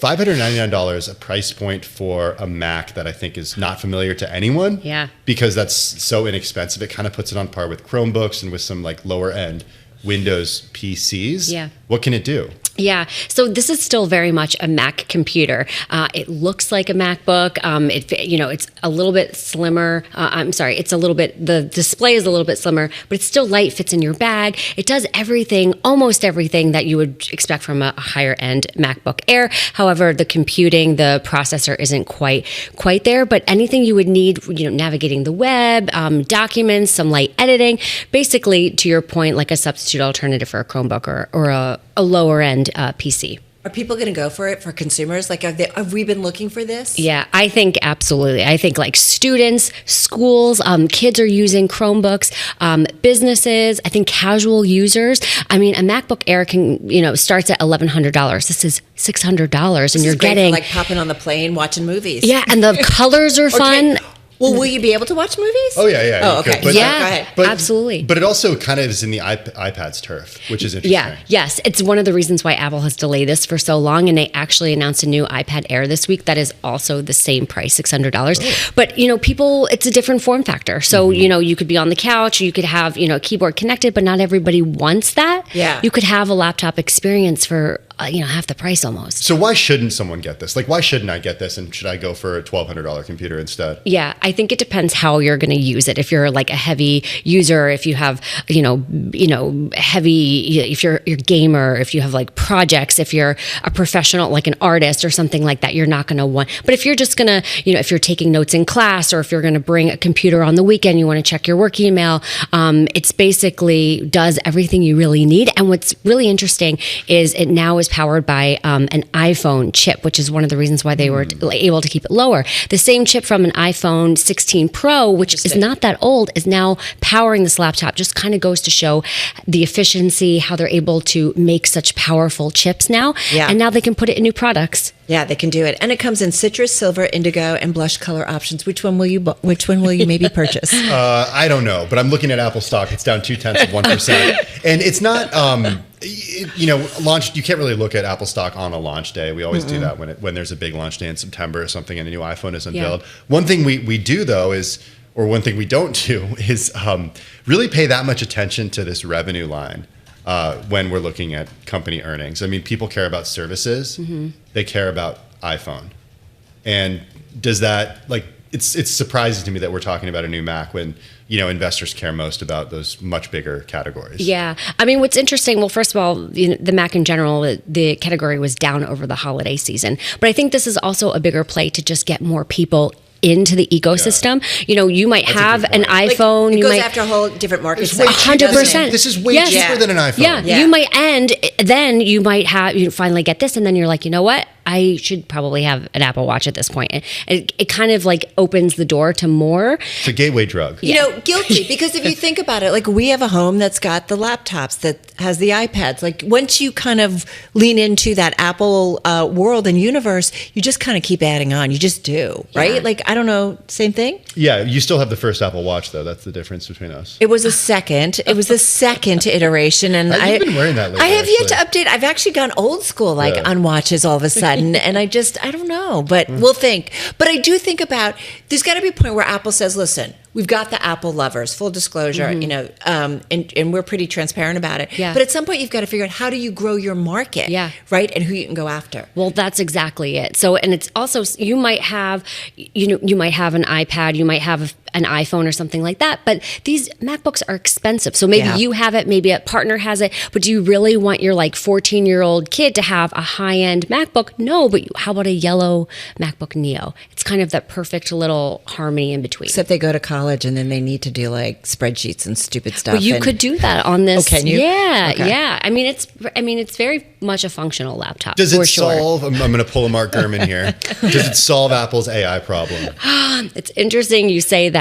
$599, a price point for a Mac that I think is not familiar to anyone. Yeah. Because that's so inexpensive. It kind of puts it on par with Chromebooks and with some like lower end Windows PCs. Yeah. What can it do? Yeah. So this is still very much a Mac computer. It looks like a MacBook. It's a little bit slimmer. The display is a little bit slimmer, but it's still light, fits in your bag. It does almost everything that you would expect from a higher end MacBook Air. However, the computing, the processor isn't quite there, but anything you would need, navigating the web, documents, some light editing, basically to your point, like a substitute alternative for a Chromebook or a lower end PC. Are people going to go for it for consumers? Like, have we been looking for this? Yeah, I think absolutely. I think like students, schools, kids are using Chromebooks, businesses, I think casual users. I mean, a MacBook Air starts at $1,100. This is $600 and you're getting for, like popping on the plane, watching movies. Yeah, and the colors are fun. Well, will you be able to watch movies? Oh, yeah. Oh, okay. But, go ahead. Absolutely. But it also kind of is in the iPad's turf, which is interesting. Yeah, yes. It's one of the reasons why Apple has delayed this for so long. And they actually announced a new iPad Air this week that is also the same price, $600. Oh. But, people, it's a different form factor. So, you could be on the couch, you could have, a keyboard connected, but not everybody wants that. Yeah. You could have a laptop experience for half the price almost. So why shouldn't someone get this? Like, why shouldn't I get this? And should I go for a $1,200 computer instead? Yeah, I think it depends how you're going to use it. If you're like a heavy user, if you have, heavy, if you're a gamer, if you have like projects, if you're a professional, like an artist or something like that, you're not going to want. But if you're just going to, if you're taking notes in class or if you're going to bring a computer on the weekend, you want to check your work email, it's basically does everything you really need. And what's really interesting is it now is powered by an iPhone chip, which is one of the reasons why they were able to keep it lower. The same chip from an iPhone 16 Pro, which is not that old, is now powering this laptop. Just kind of goes to show the efficiency, how they're able to make such powerful chips now. Yeah. And now they can put it in new products. Yeah, they can do it. And it comes in citrus, silver, indigo, and blush color options. Which one will you maybe purchase? I don't know, but I'm looking at Apple stock. It's down 0.2%. And it's not, launch. You can't really look at Apple stock on a launch day. We always do that when there's a big launch day in September or something and a new iPhone is unveiled. Yeah. One thing we do, though, or one thing we don't do is really pay that much attention to this revenue line. When we're looking at company earnings. I mean, people care about services. They care about iPhone. And does that, it's surprising to me that we're talking about a new Mac when, investors care most about those much bigger categories. Yeah. I mean, what's interesting, well, first of all, the Mac in general, the category was down over the holiday season. But I think this is also a bigger play to just get more people into the ecosystem. Yeah. You might have an iPhone. It goes after a whole different market. 100%. This is way cheaper than an iPhone. Yeah. You might then you might you finally get this, and then you're like, you know what? I should probably have an Apple Watch at this point. And it kind of like opens the door to more. It's a gateway drug. Guilty. Because if you think about it, like we have a home that's got the laptops, that has the iPads. Like once you kind of lean into that Apple world and universe, you just kind of keep adding on. You just do, right? Yeah. Like, I don't know, same thing? Yeah, you still have the first Apple Watch, though. That's the difference between us. It was a second. It was the second iteration. And I've been wearing that lately. I have yet to update. I've actually gone old school, on watches all of a sudden. And I don't know, but we'll think. But I do think about, there's got to be a point where Apple says, listen, we've got the Apple lovers, full disclosure, and we're pretty transparent about it. Yeah. But at some point, you've got to figure out how do you grow your market, right? And who you can go after. Well, that's exactly it. So, and it's also, you might have an iPad, you might have an iPhone or something like that, but these MacBooks are expensive. So maybe you have it, maybe a partner has it, but do you really want your 14-year-old kid to have a high-end MacBook? No, but how about a yellow MacBook Neo? It's kind of that perfect little harmony in between. Except they go to college and then they need to do spreadsheets and stupid stuff. Well, you could do that on this. Oh, can you? Yeah, okay. Yeah. I mean, it's very much a functional laptop. Does it solve? I'm going to pull a Mark Gurman here. Does it solve Apple's AI problem? It's interesting you say that.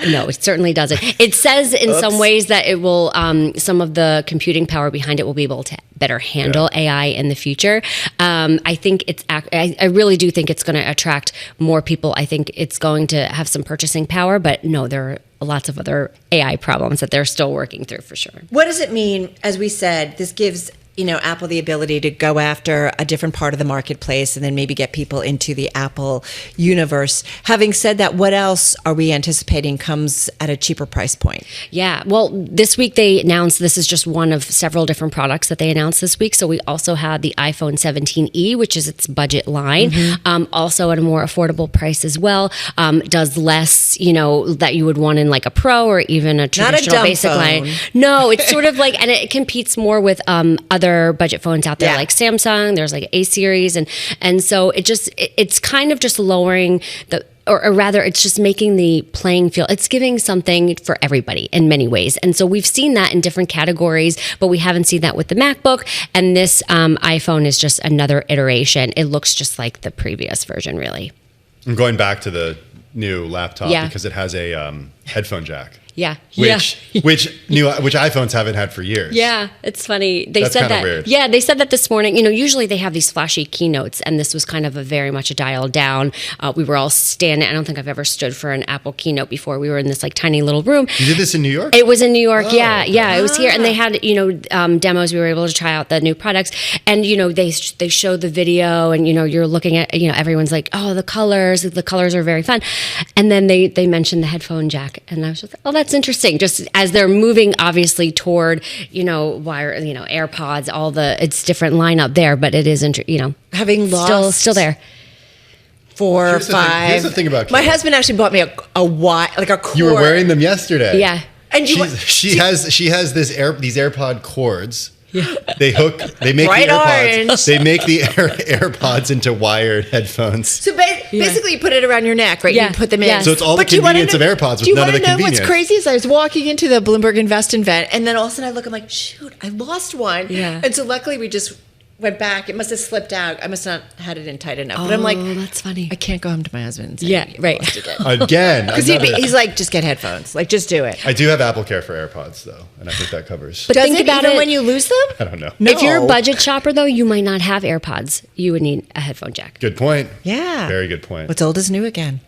No, it certainly doesn't. It says in some ways that it will, some of the computing power behind it will be able to better handle AI in the future. I think I really do think it's going to attract more people. I think it's going to have some purchasing power, but no, there are lots of other AI problems that they're still working through for sure. What does it mean? As we said, this gives Apple the ability to go after a different part of the marketplace and then maybe get people into the Apple universe. Having said that, what else are we anticipating comes at a cheaper price point? Yeah. Well, this week they announced, this is just one of several different products that they announced this week. So we also had the iPhone 17e, which is its budget line, also at a more affordable price as well. Does less, that you would want in like a Pro or even a traditional basic line. No, it's sort of like, and it competes more with other budget phones out there like Samsung. There's like A series, and so it's kind of just lowering the. Or rather, it's just making the playing field. It's giving something for everybody in many ways. And so we've seen that in different categories, but we haven't seen that with the MacBook. And this iPhone is just another iteration. It looks just like the previous version, really. I'm going back to the new laptop because it has a headphone jack. Yeah. Which iPhones haven't had for years. Yeah, it's funny. That's said that. Weird. Yeah, they said that this morning. Usually they have these flashy keynotes, and this was kind of very much a dial down. We were all standing. I don't think I've ever stood for an Apple keynote before. We were in this like tiny little room. You did this in New York? It was in New York. Oh, yeah. It was here, and they had demos. We were able to try out the new products, and they showed the video, and you're looking at everyone's like, oh, the colors are very fun, and then they mentioned the headphone jack, and I was just like, oh, that's interesting. Just as they're moving, obviously toward wire, AirPods, it's different lineup there, but it is having lost still there. 4 or 5. Here's the thing about my husband actually bought me a cord. You were wearing them yesterday. Yeah, and she has these AirPod cords. Yeah. They make Bright the AirPods. orange. They make the AirPods into wired headphones. So basically, you put it around your neck, right? Yeah. You put them in. Yeah. So it's all the convenience of AirPods with none of the convenience. Do you want to know what's crazy? Is I was walking into the Bloomberg Invest event, and then all of a sudden I look, I'm like, shoot, I lost one. Yeah. And so luckily we just went back. It must have slipped out. I must not had it in tight enough. But I'm like, that's funny. I can't go home to my husband and say, Yeah, right. Again. Because he's like, just get headphones. Like, just do it. I do have Apple Care for AirPods, though, and I think that covers. But Does think it about even it, when you lose them? I don't know. No. If you're a budget shopper, though, you might not have AirPods. You would need a headphone jack. Good point. Yeah. Very good point. What's old is new again.